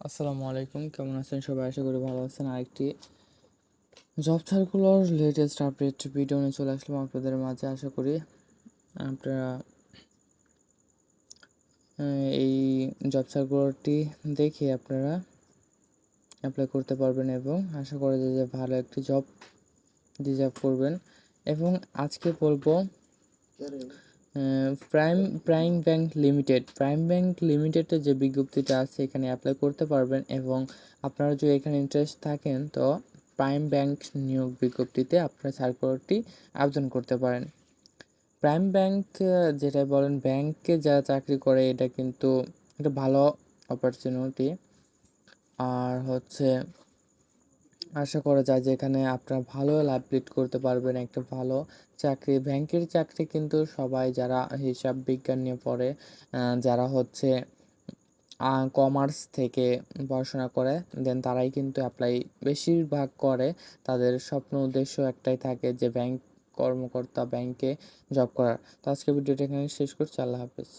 আসসালামু আলাইকুম, কেমন আছেন সবাই? আশা করি ভালো আছেন। আরেকটি job circular latest update video নিয়ে চলে আসলাম আপনাদের মাঝে। আশা করি আপনারা এই জব সার্কুলারটি দেখে আপনারা অ্যাপ্লাই করতে পারবেন এবং আশা করি যে ভালো একটি জব ডিজার্ভ করবেন। এবং আজকে বলবো প্রাইম ব্যাংক লিমিটেডের যে বিজ্ঞপ্তিটা আছে এখানে অ্যাপ্লাই করতে পারবেন। এবং আপনারা যদি এখানে ইন্টারেস্ট থাকেন তো প্রাইম ব্যাংক নিয়োগ বিজ্ঞপ্তিতে আপনার সার্কুলারটি আবেদন করতে পারেন। প্রাইম ব্যাংক যেটা বলেন, ব্যাংকে যারা চাকরি করে এটা কিন্তু একটা ভালো অপরচুনিটি। আর হচ্ছে আশা করা যায় যে এখানে আপনারা ভালো লাভ লিড করতে পারবেন। একটা ভালো চাকরি, ব্যাংকের চাকরি কিন্তু সবাই যারা হিসাব বিজ্ঞান নিয়ে পড়ে, যারা হচ্ছে কমার্স থেকে পড়াশোনা করে দেন তারাই কিন্তু অ্যাপ্লাই বেশিরভাগ করে। তাদের স্বপ্ন উদ্দেশ্য একটাই থাকে যে ব্যাংক কর্মকর্তা, ব্যাংকে জব করার। তো আজকে ভিডিওটা এখানে শেষ করছি। আল্লাহ হাফেজ।